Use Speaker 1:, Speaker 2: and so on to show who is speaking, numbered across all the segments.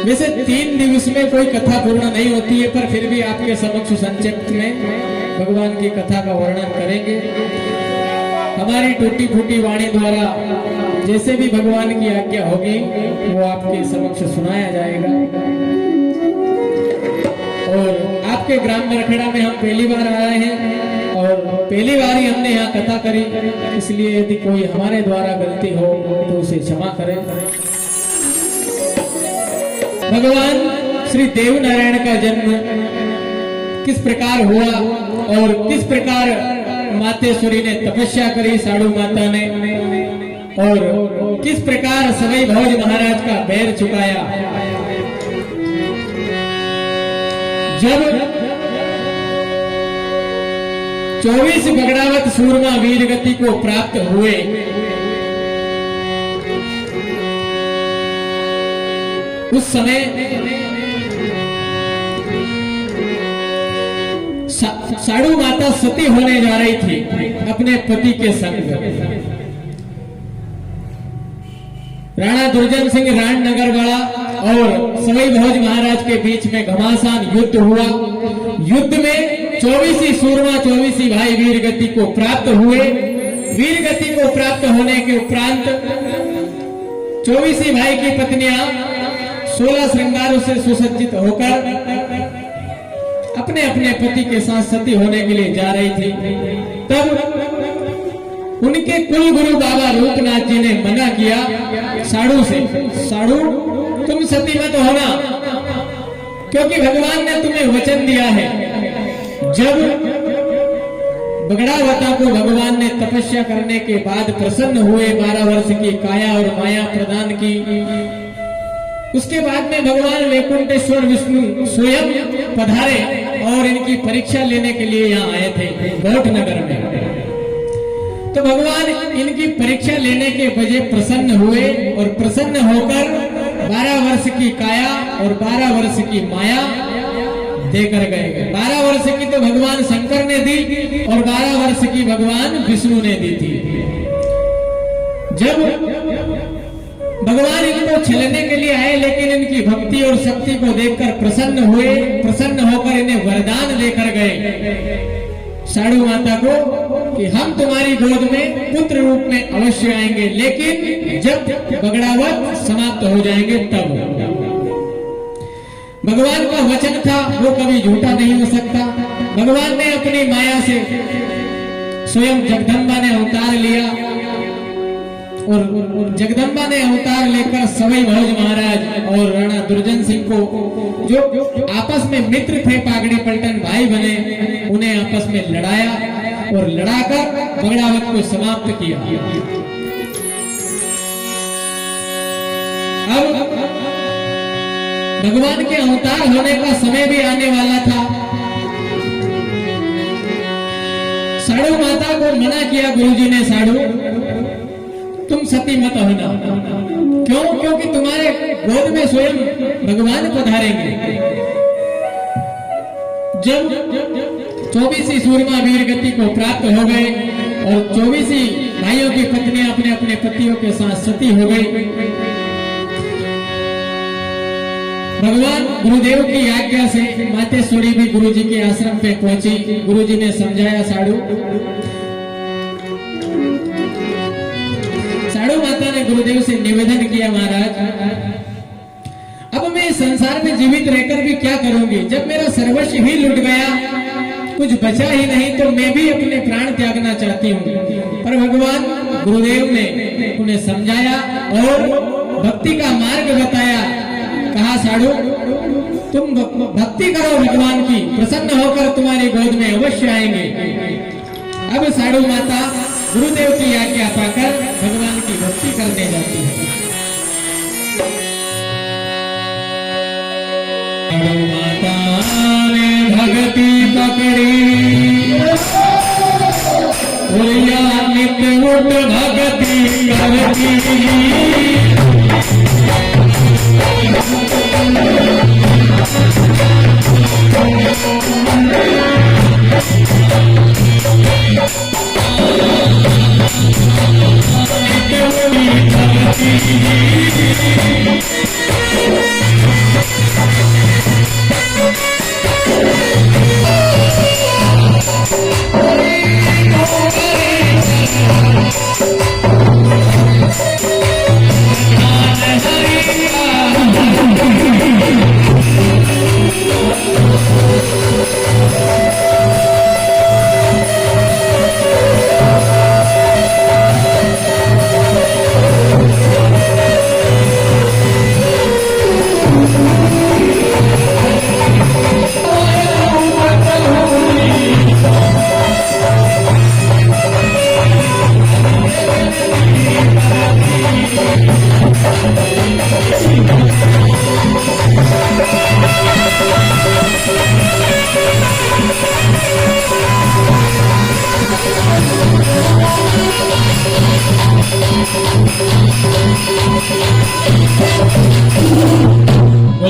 Speaker 1: वैसे 3 दिवस में कोई कथा पूर्ण नहीं होती है, पर फिर भी आपके समक्ष संक्षिप्त में भगवान की कथा का वर्णन करेंगे। हमारी टूटी फूटी वाणी द्वारा जैसे भी भगवान की आज्ञा होगी वो आपके समक्ष सुनाया जाएगा। और आपके ग्राम नरखेड़ा में हम पहली बार आए हैं और पहली बार ही हमने यहाँ कथा करी, इसलिए यदि कोई हमारे द्वारा गलती हो तो उसे क्षमा करें। भगवान श्री देव नारायण का जन्म किस प्रकार हुआ और किस प्रकार मातेश्वरी ने तपस्या करी साड़ू माता ने, और किस प्रकार सवई भोज महाराज का पैर झुकाया। जब 24 बगड़ावत सूरमा वीर गति को प्राप्त हुए, उस समय साड़ू माता सती होने जा रही थी अपने पति के संग। राणा दुर्जन सिंह राणनगर वाला और सवई भोज महाराज के बीच में घमासान युद्ध हुआ। युद्ध में 24 सूरमा 24 भाई वीर गति को प्राप्त हुए। वीर गति को प्राप्त होने के उपरांत 24 भाई की पत्नियां 16 श्रृंगारों से सुसज्जित होकर अपने अपने पति के साथ सती होने के लिए जा रही थी। तब उनके कुल गुरु बाबा रूपनाथ जी ने मना किया साड़ू से, साड़ू तुम सती मत होना, क्योंकि भगवान ने तुम्हें वचन दिया है। जब बगड़ावता को भगवान ने तपस्या करने के बाद प्रसन्न हुए, 12 वर्ष की काया और माया प्रदान की, उसके बाद में भगवान वैकुंठेश्वर विष्णु स्वयं पधारे और इनकी परीक्षा लेने के लिए यहाँ आए थे गौठ नगर में। तो भगवान इनकी परीक्षा लेने के बजाय प्रसन्न हुए और प्रसन्न होकर 12 वर्ष की काया और 12 वर्ष की माया देकर गए। 12 वर्ष की तो भगवान शंकर ने दी और 12 वर्ष की भगवान विष्णु ने दी थी। जब भगवान इनको छलने के लिए आए, लेकिन इनकी भक्ति और शक्ति को देखकर प्रसन्न हुए। प्रसन्न होकर इन्हें वरदान देकर गए साड़ू माता को कि हम तुम्हारी गोद में पुत्र रूप में अवश्य आएंगे, लेकिन जब बगड़ावत समाप्त हो जाएंगे तब। भगवान का वचन था, वो कभी झूठा नहीं हो सकता। भगवान ने अपनी माया से स्वयं जगदम्बा ने अवतार लिया और जगदम्बा ने अवतार लेकर सवई भोज महाराज और राणा दुर्जन सिंह को, जो आपस में मित्र थे, पागड़ी पलटन भाई बने, उन्हें आपस में लड़ाया और लड़ाकर बगड़ावत को समाप्त किया। अब भगवान के अवतार होने का समय भी आने वाला था। साड़ू माता को मना किया गुरुजी ने, साड़ू तुम सती मत होना। क्यों? क्योंकि तुम्हारे गोद में स्वयं भगवान पधारेंगे। जब 24 सूरमा वीर गति को प्राप्त हो गए और 24 भाइयों की पत्नियां अपने अपने पतियों के साथ सती हो गई, भगवान गुरुदेव की आज्ञा से मातेश्वरी भी गुरुजी के आश्रम पे पहुंची। गुरुजी ने समझाया, साड़ू माता ने गुरुदेव से निवेदन किया, महाराज अब मैं संसार में जीवित रहकर भी क्या करूंगी? जब मेरा सर्वस्व ही लुट गया, कुछ बचा ही नहीं, तो मैं भी अपने प्राण त्यागना चाहती हूँ। पर भगवान गुरुदेव ने उन्हें समझाया और भक्ति का मार्ग बताया। कहा, साड़ू तुम भक्ति करो भगवान की, प्रसन्न होकर तुम्हारी गोद में अवश्य आएंगे। अब साड़ू माता गुरुदेव की आज्ञा पाकर भगवान की भक्ति करने जाती है। माता ने भक्ति पकड़ी, नित्य उठ भक्ति करती।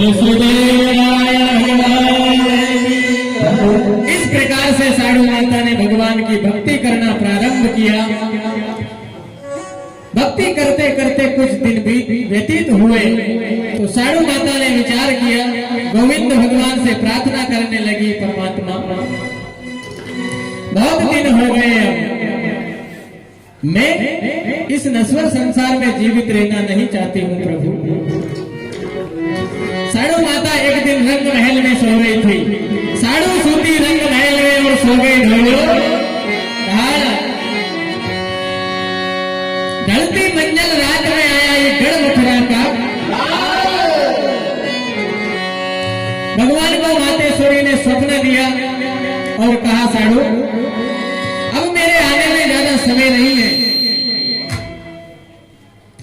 Speaker 1: इस प्रकार से साधु माता ने भगवान की भक्ति करना प्रारंभ किया। भक्ति करते करते कुछ दिन व्यतीत हुए तो साधु माता ने विचार किया, गोविंद भगवान से प्रार्थना करने लगी, परमात्मा बहुत दिन हो गए, अब मैं इस नश्वर संसार में जीवित रहना नहीं चाहती हूँ प्रभु। साधु माता एक दिन रंग महल में सो रही थी। साधु सूती रंग महल में और सो गई ढोलो। ढलती मंजल रात में आया ये गढ़ मथुरा का। भगवान को मातेश्वरी ने स्वप्न दिया और कहा, साधु अब मेरे आने में ज्यादा समय नहीं है,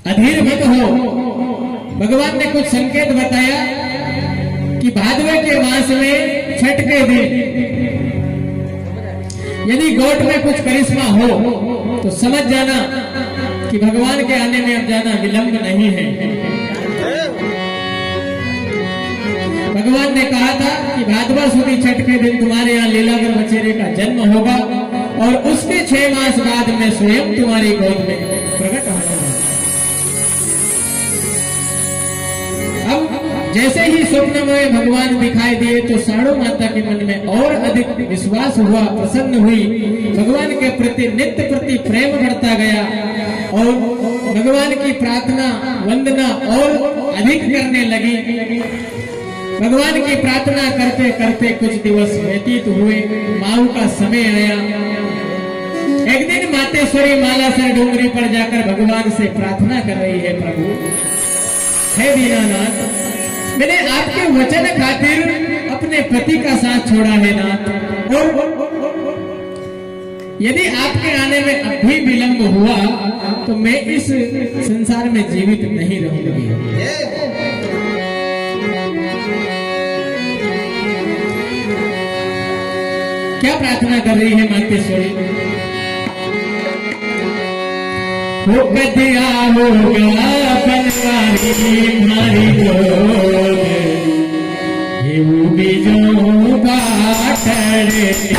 Speaker 1: अधीर मत हो। भगवान ने कुछ संकेत बताया कि भादवे के मास में छठ के दिन यदि गोट में कुछ करिश्मा हो तो समझ जाना कि भगवान के आने में अब जाना विलंब नहीं है। भगवान ने कहा था कि भादवा सुदी छठ के दिन तुम्हारे यहाँ लीलाधर बचेरे का जन्म होगा और उसके 6 मास बाद में स्वयं तुम्हारी गोद में प्रकट होगा। अब जैसे ही स्वप्न में भगवान दिखाई दिए तो साधु माता के मन में और अधिक विश्वास हुआ, प्रसन्न हुई, भगवान के प्रति नित्य प्रति प्रेम बढ़ता गया और भगवान की प्रार्थना वंदना और अधिक करने लगी। भगवान की प्रार्थना करते करते कुछ दिवस व्यतीत हुए। माऊ का समय आया। एक दिन मातेश्वरी मालासर डूंगरी पर जाकर भगवान से प्रार्थना कर रही है, प्रभु हे दीनानाथ, मैंने आपके वचन खातिर अपने पति का साथ छोड़ा है नाथ, और यदि आपके आने में अब भी विलंब हुआ तो मैं इस संसार में जीवित नहीं रहूंगी। क्या प्रार्थना कर रही है मातेश्वरी? हो कदिया होगा बनवारी मारी गोद, हेऊ बीजों बाटड़ती।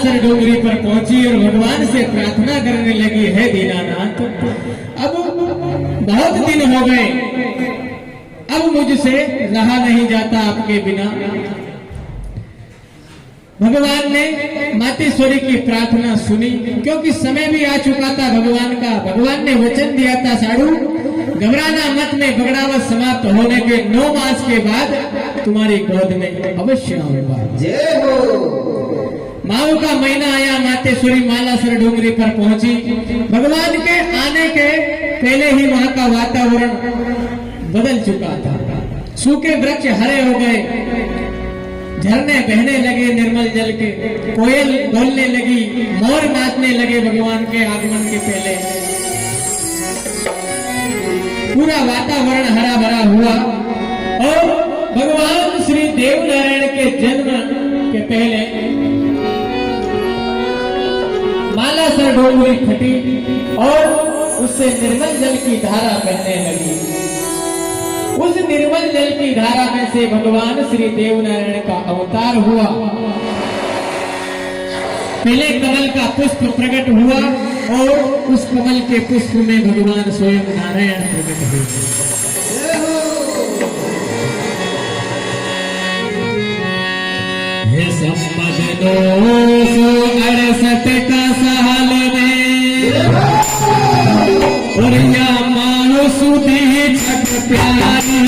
Speaker 1: मालासर डोंगरी पर पहुंची और भगवान से प्रार्थना करने लगी, है दीनानाथ, अब बहुत दिन हो गए, अब मुझसे रहा नहीं जाता आपके बिना। भगवान ने मातेश्वरी की प्रार्थना सुनी, क्योंकि समय भी आ चुका था भगवान का। भगवान ने वचन दिया था, साधु घबराना मत, में बगड़ावत समाप्त होने के 9 मास के बाद तुम्हारी गोद में अवश्य आऊंगा।
Speaker 2: जय हो।
Speaker 1: माऊ का महीना आया, मातेश्वरी मालासर डोंगरी पर पहुंची। भगवान के आने के पहले ही वहां का वातावरण बदल चुका था। सूखे वृक्ष हरे हो गए, झरने बहने लगे निर्मल जल के, कोयल बोलने लगी, मोर नाचने लगे भगवान के आगमन के पहले। पूरा वातावरण हरा भरा हुआ और भगवान श्री देवनारायण के जन्म के पहले मालासर डोंगरी फटी और उससे निर्मल जल की धारा बहने लगी। उस निर्मल जल की धारा में से भगवान श्री देवनारायण का अवतार हुआ। पहले कमल का पुष्प प्रकट हुआ और उस कमल के पुष्प में भगवान स्वयं नारायण प्रकट हुए। हे संपद 968 का साल में और या मानो सुधी छठ प्यारी,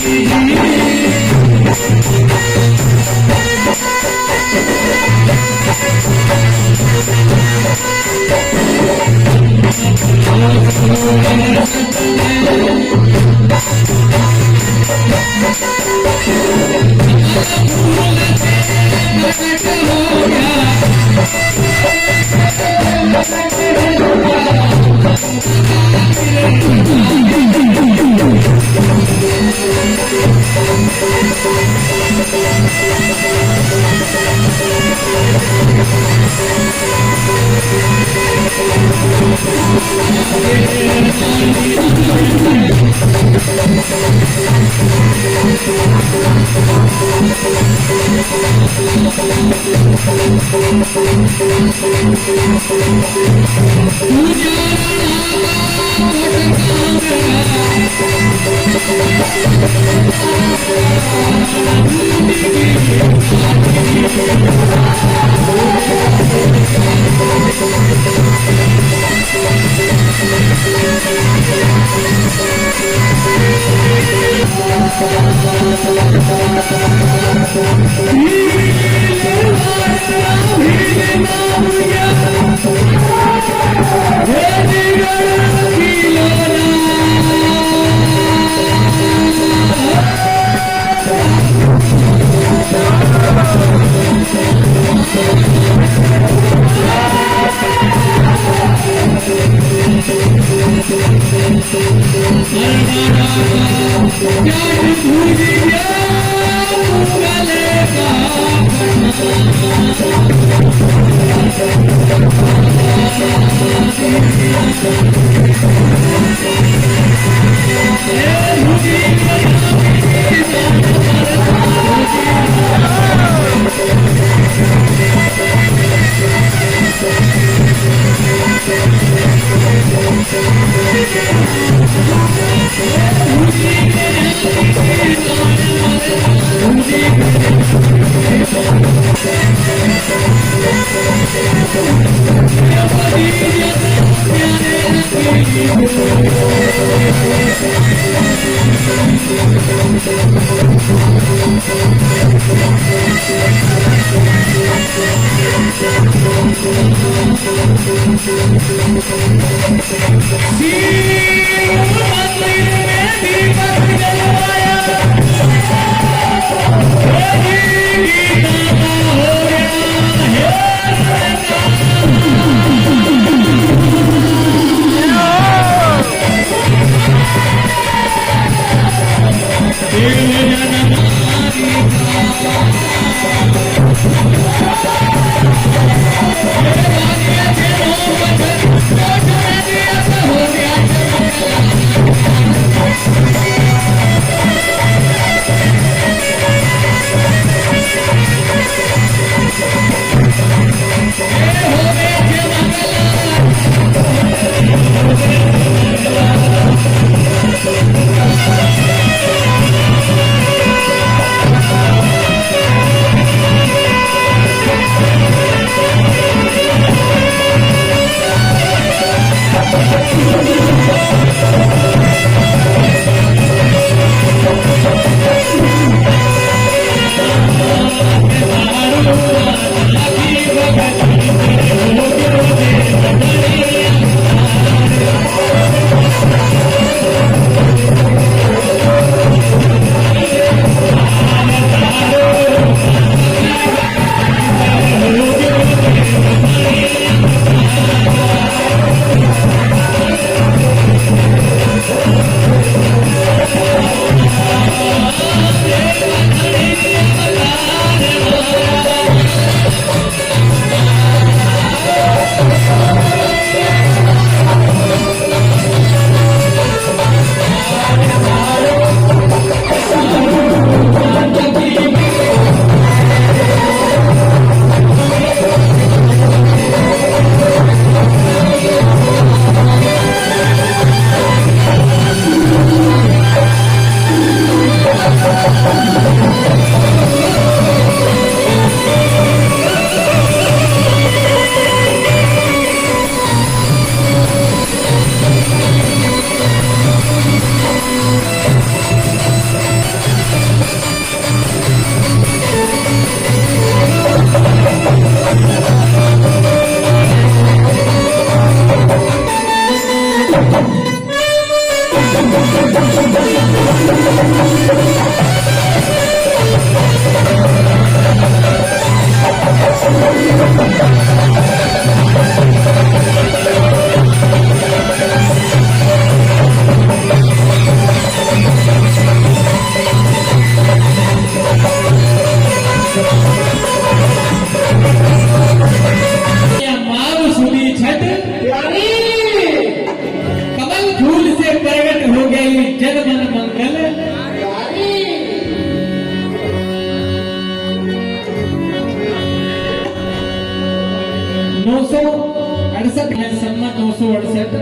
Speaker 1: 68 में सम्मत 968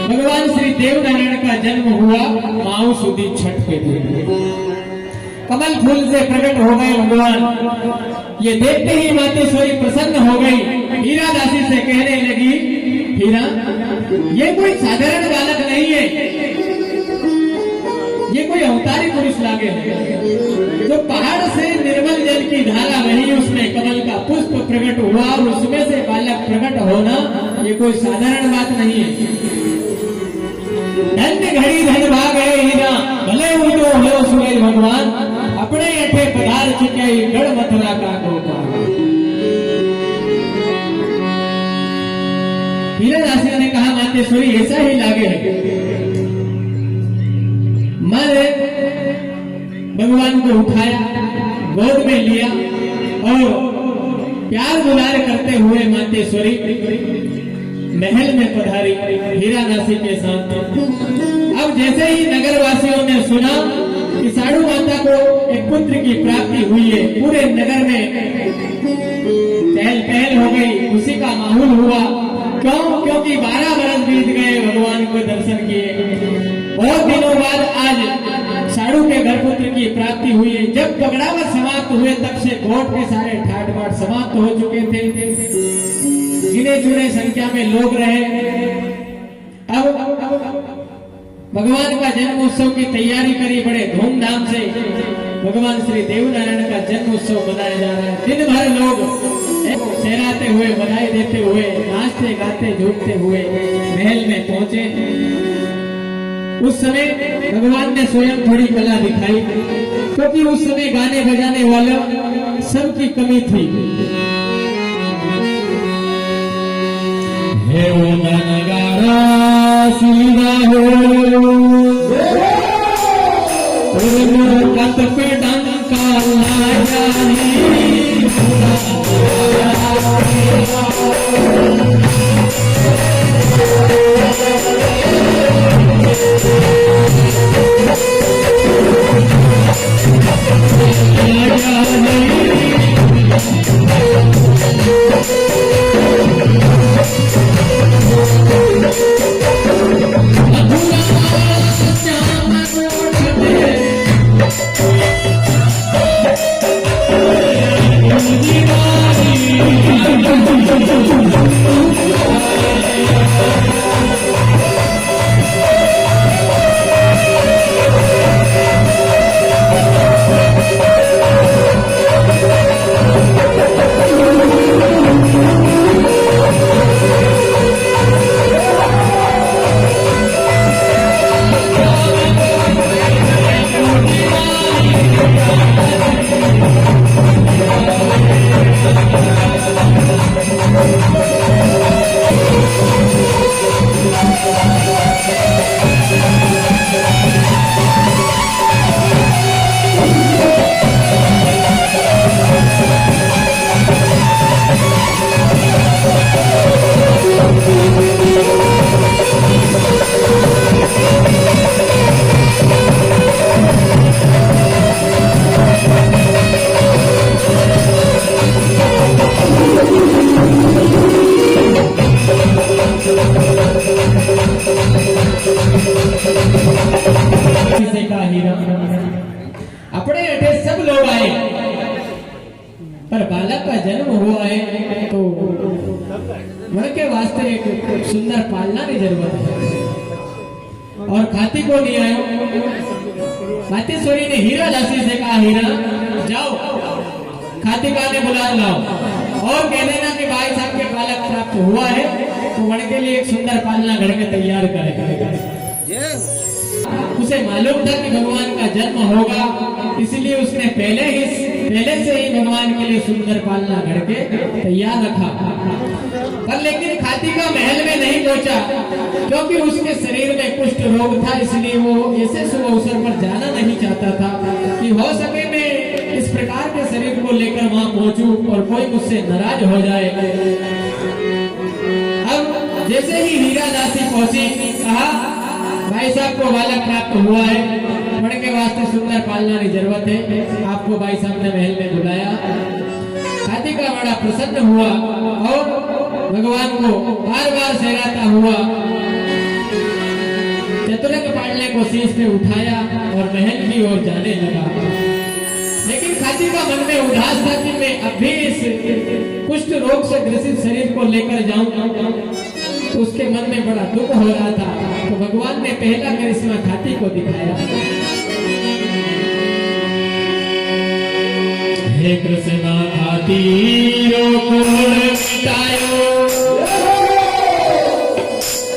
Speaker 1: भगवान श्री देवनारायण का जन्म हुआ माऊ सुदी छठ के दिन। कमल फूल से प्रकट हो गए भगवान। ये देखते ही मातेश्वरी प्रसन्न हो गई। हीरा दासी से कहने लगी, हीरा ये कोई साधारण बालक नहीं है, ये कोई अवतारी पुरुष लागे है। तो पहाड़ से निर्मल जल की धारा वही उसमें कमल का पुष्प प्रकट हुआ और उसमें से बालक प्रकट होना ये कोई साधारण बात नहीं है। धन्य घड़ी धन भाग है हीरा, भले उठो हो सूरज भगवान, अपने अठे पधार चुके गढ़ मथुरा का गोपाल। हीरा दासी ने कहा, मातेश्वरी ऐसा ही लागे है। मैंने भगवान को उठाया, गोद में लिया और प्यार दुलार करते हुए मातेश्वरी महल में पधारी हीरा दासी के साथ। अब जैसे ही नगर वासियों ने सुना कि साड़ू माता को एक पुत्र की प्राप्ति हुई है, पूरे नगर में चहल पहल हो गई, खुशी का माहौल हुआ। क्यों? क्योंकि 12 बरस बीत गए भगवान को दर्शन किए। बहुत दिनों बाद आज साड़ू के घर पुत्र की प्राप्ति हुई है। जब पगड़ावा समाप्त हुए तब से कोर्ट के सारे ठाट बाट समाप्त हो चुके थे। गिने चुने संख्या में लोग रहे। अब भगवान का जन्म उत्सव की तैयारी करी बड़े धूमधाम से। भगवान श्री देवनारायण का जन्म उत्सव मनाया जा रहा है। दिन भर लोग सहराते हुए, बधाई देते हुए, नाचते गाते झूमते हुए महल में पहुंचे। उस समय भगवान ने स्वयं थोड़ी कला दिखाई, क्योंकि उस समय गाने बजाने वालों सबकी कमी थी। हे वो नगारा सीधा हो, कत पे डंका लाया अपने अठे सब लोग आए, पर बालक का जन्म हुआ है तो मन के वास्ते एक सुंदर पालना की जरूरत है। और खाती को नहीं आयो। मातेश्वरी ने हीरा दासी से कहा, हीरा जाओ खाती का ने बुला लाओ और कह देना कि भाई साहब के बालक प्राप्त हुआ है, तो मन के लिए एक सुंदर पालना घर में तैयार करेगा। उसे मालूम था कि भगवान का जन्म होगा, इसलिए उसने पहले से ही भगवान के लिए सुंदर पालना घर के तैयार रखा। पर लेकिन खाती का महल में नहीं पहुंचा, क्योंकि उसके शरीर में कुष्ठ रोग था, इसलिए वो ऐसे शुभ अवसर पर जाना नहीं चाहता था कि हो सके मैं इस प्रकार के शरीर को लेकर वहां पहुंचूं और कोई मुझसे नाराज हो जाए। अब जैसे ही हीरा दासी पहुंची, कहा भाई साहब को बालक प्राप्त हुआ है, बड़े के वास्ते सुंदर पालना की जरूरत है, आपको भाई साहब ने महल में बुलाया। खाती का बड़ा प्रसन्न हुआ और भगवान को बार बार सहलाता हुआ चतुरंग पालने को शीश पे उठाया और महल की ओर जाने लगा। लेकिन खाती का मन में उदास था कि मैं अब भी इस कुष्ठ रोग से ग्रसित शरीर को लेकर जाऊं। तो उसके मन में बड़ा दुख हो रहा था। तो भगवान ने पहला करिश्मा खाती को दिखाया। हे कृष्णा खाती रोग मिटायो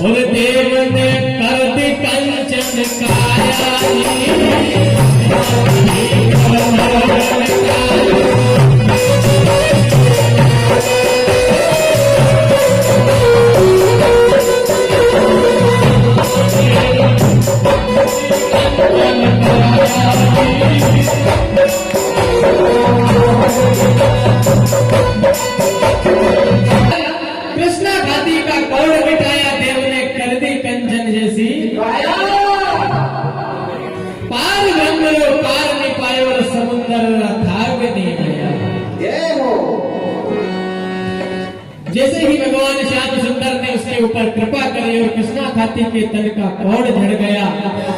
Speaker 1: और देव ने कर दी कंचन काया। कृष्णा खाती का कौड़ मिटाया, देव ने कर दी कंचन जैसी पार गंगलो पार नहीं पायो और समुद्र थाग नहीं गया। जैसे ही भगवान श्याम सुंदर ने उसके ऊपर कृपा करी और कृष्णा खाती के तन का कौड़ झड़ गया,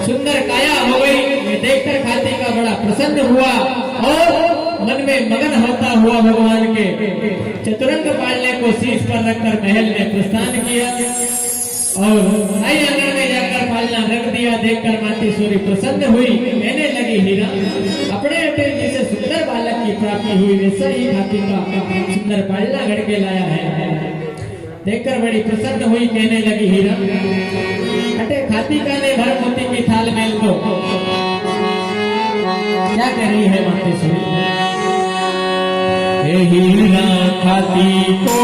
Speaker 1: सुंदर काया हो गई। ये देखकर खाती का बड़ा प्रसन्न हुआ और मन में मगन होता हुआ भगवान के चतुरंग पालने को शीश पर रखकर महल में प्रस्थान किया और आई आंगन में जाकर पालना रख दिया। देखकर माती सूरी प्रसन्न हुई, कहने लगी हीरा अपने अपने जैसे सुंदर बालक की प्राप्ति हुई वैसा ही खाती का सुंदर पालना घड़ के लाया है। देखकर बड़ी प्रसन्न हुई, कहने लगी हीरा अटे खाती का ने भर मोती की थाल मेल को क्या कह रही है माती सूरी। हीरा खाती को